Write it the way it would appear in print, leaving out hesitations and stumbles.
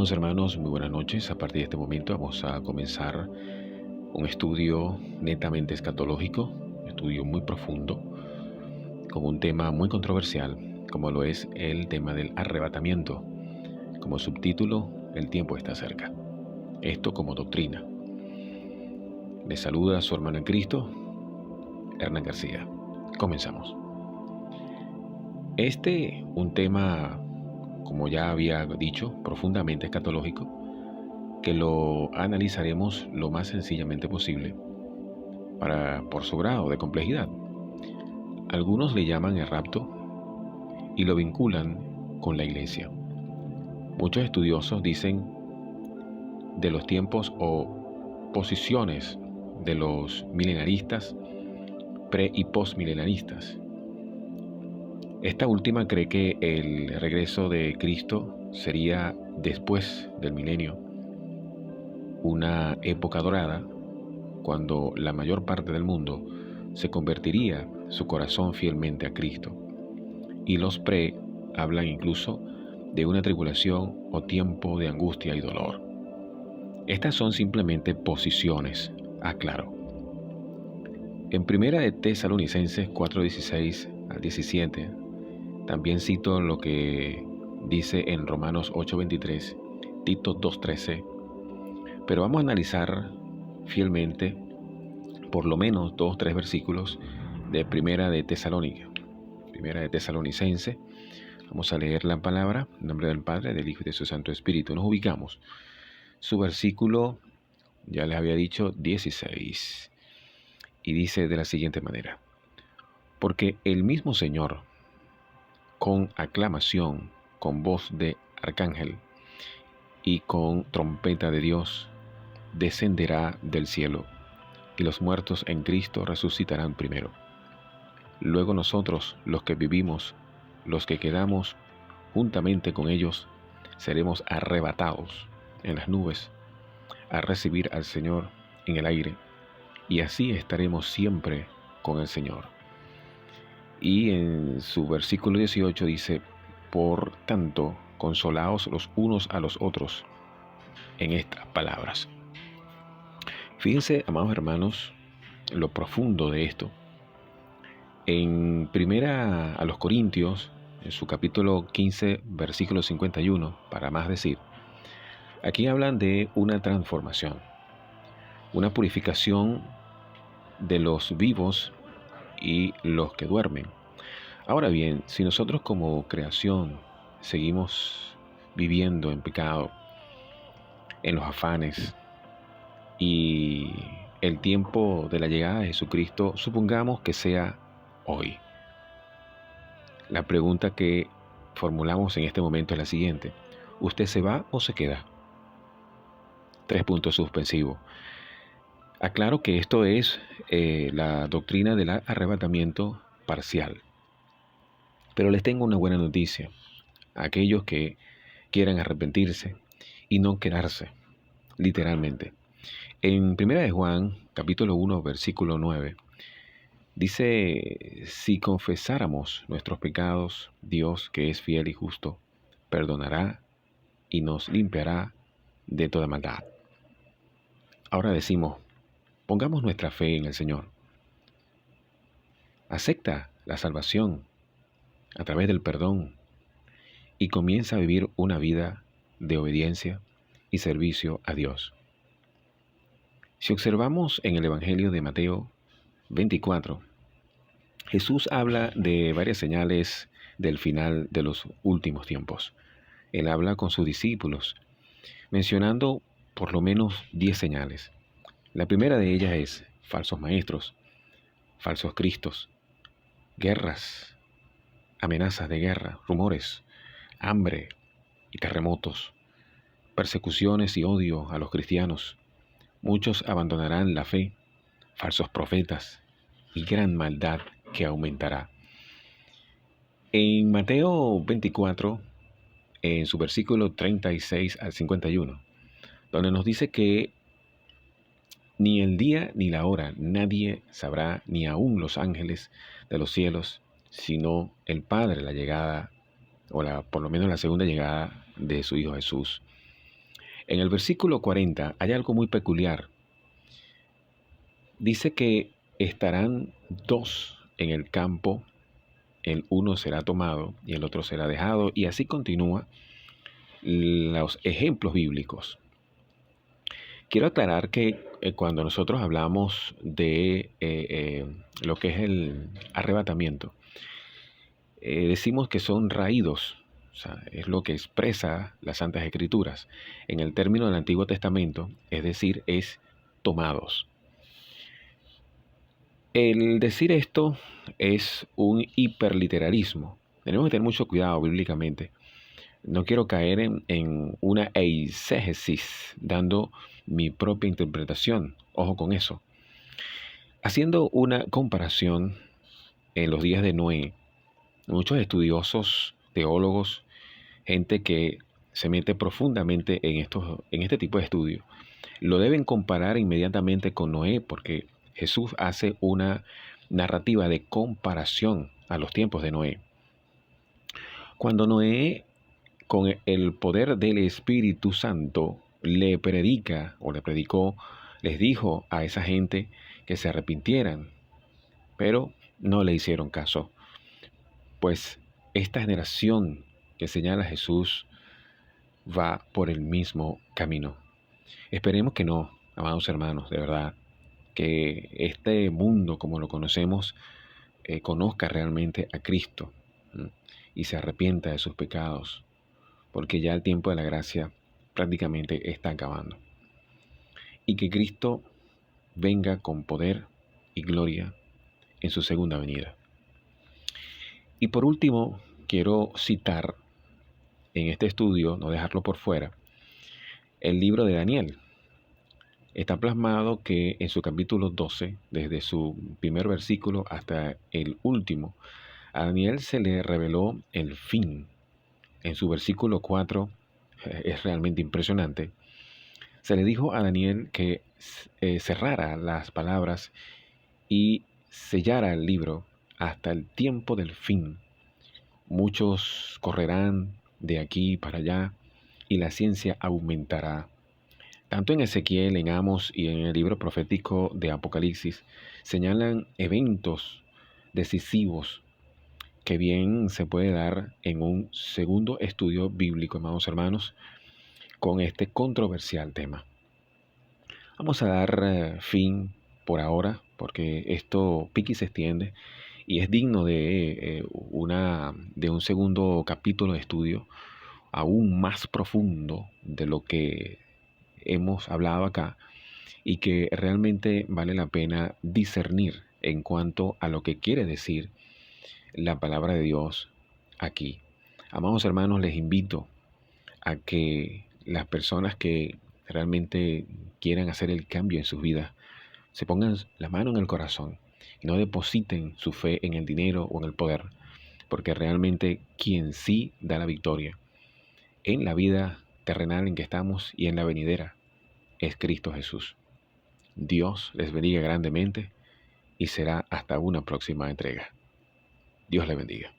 Amados hermanos, muy buenas noches. A partir de este momento vamos a comenzar un estudio netamente escatológico, un estudio muy profundo, con un tema muy controversial, como lo es el tema del arrebatamiento. Como subtítulo, el tiempo está cerca. Esto como doctrina. Les saluda su hermano en Cristo, Hernán García. Comenzamos. Un tema, como ya había dicho, profundamente escatológico, que lo analizaremos lo más sencillamente posible por su grado de complejidad. Algunos le llaman el rapto y lo vinculan con la iglesia. Muchos estudiosos dicen de los tiempos o posiciones de los milenaristas, pre y postmilenaristas. Esta última cree que el regreso de Cristo sería después del milenio, una época dorada cuando la mayor parte del mundo se convertiría su corazón fielmente a Cristo. Y los pre hablan incluso de una tribulación o tiempo de angustia y dolor. Estas son simplemente posiciones, aclaro. En primera de Tesalonicenses 4:16 al 17, también cito lo que dice en Romanos 8:23, Tito 2:13, pero vamos a analizar fielmente por lo menos 2-3 versículos de Primera de Tesalonicense. Vamos a leer la palabra en nombre del Padre, del Hijo y de su Santo Espíritu. Nos ubicamos. Su versículo, ya les había dicho, 16. Y dice de la siguiente manera: porque el mismo Señor, con aclamación, con voz de arcángel y con trompeta de Dios, descenderá del cielo, y los muertos en Cristo resucitarán primero. Luego nosotros, los que vivimos, los que quedamos juntamente con ellos, seremos arrebatados en las nubes a recibir al Señor en el aire, y así estaremos siempre con el Señor. Y en su versículo 18 dice: por tanto, consolaos los unos a los otros en estas palabras. Fíjense, amados hermanos, lo profundo de esto. En primera a los Corintios, en su capítulo 15, versículo 51, para más decir, aquí hablan de una transformación, una purificación de los vivos y los que duermen. Ahora bien, si nosotros como creación seguimos viviendo en pecado, en los afanes, y el tiempo de la llegada de Jesucristo, supongamos que sea hoy. La pregunta que formulamos en este momento es la siguiente: ¿usted se va o se queda? 3 puntos suspensivos. Aclaro que esto es la doctrina del arrebatamiento parcial. Pero les tengo una buena noticia a aquellos que quieran arrepentirse y no quedarse, literalmente. En 1 de Juan, capítulo 1, versículo 9, dice: si confesáramos nuestros pecados, Dios, que es fiel y justo, perdonará y nos limpiará de toda maldad. Ahora decimos, pongamos nuestra fe en el Señor. Acepta la salvación a través del perdón y comienza a vivir una vida de obediencia y servicio a Dios. Si observamos en el Evangelio de Mateo 24, Jesús habla de varias señales del final de los últimos tiempos. Él habla con sus discípulos, mencionando por lo menos 10 señales. La primera de ellas es falsos maestros, falsos cristos, guerras, amenazas de guerra, rumores, hambre y terremotos, persecuciones y odio a los cristianos. Muchos abandonarán la fe, falsos profetas y gran maldad que aumentará. En Mateo 24, en su versículo 36 al 51, donde nos dice que ni el día ni la hora nadie sabrá, ni aun los ángeles de los cielos, sino el Padre, la llegada, por lo menos la segunda llegada de su Hijo Jesús. En el versículo 40 hay algo muy peculiar. Dice que estarán dos en el campo, el uno será tomado y el otro será dejado, y así continúa los ejemplos bíblicos. Quiero aclarar que cuando nosotros hablamos de lo que es el arrebatamiento, decimos que son raídos, o sea, es lo que expresa las Santas Escrituras. En el término del Antiguo Testamento, es decir, es tomados. El decir esto es un hiperliteralismo. Tenemos que tener mucho cuidado bíblicamente. No quiero caer en una eisegesis, dando mi propia interpretación. Ojo con eso. Haciendo una comparación en los días de Noé, muchos estudiosos, teólogos, gente que se mete profundamente en este tipo de estudios, lo deben comparar inmediatamente con Noé, porque Jesús hace una narrativa de comparación a los tiempos de Noé. Cuando Noé, con el poder del Espíritu Santo, le predica o le predicó, les dijo a esa gente que se arrepintieran, pero no le hicieron caso. Pues esta generación que señala Jesús va por el mismo camino. Esperemos que no, amados hermanos, de verdad, que este mundo como lo conocemos conozca realmente a Cristo, ¿m? Y se arrepienta de sus pecados, porque ya el tiempo de la gracia prácticamente está acabando. Y que Cristo venga con poder y gloria en su segunda venida. Y por último, quiero citar en este estudio, no dejarlo por fuera, el libro de Daniel. Está plasmado que en su capítulo 12, desde su primer versículo hasta el último, a Daniel se le reveló el fin. En su versículo 4 es realmente impresionante. Se le dijo a Daniel que cerrara las palabras y sellara el libro hasta el tiempo del fin. Muchos correrán de aquí para allá y la ciencia aumentará. Tanto en Ezequiel, en Amos y en el libro profético de Apocalipsis señalan eventos decisivos que bien se puede dar en un segundo estudio bíblico, amados hermanos, con este controversial tema. Vamos a dar fin por ahora, porque esto pique y se extiende y es digno de un segundo capítulo de estudio aún más profundo de lo que hemos hablado acá y que realmente vale la pena discernir en cuanto a lo que quiere decir la palabra de Dios aquí. Amados hermanos, les invito a que las personas que realmente quieran hacer el cambio en sus vidas se pongan la mano en el corazón y no depositen su fe en el dinero o en el poder, porque realmente quien sí da la victoria en la vida terrenal en que estamos y en la venidera es Cristo Jesús. Dios les bendiga grandemente y será hasta una próxima entrega. Dios les bendiga.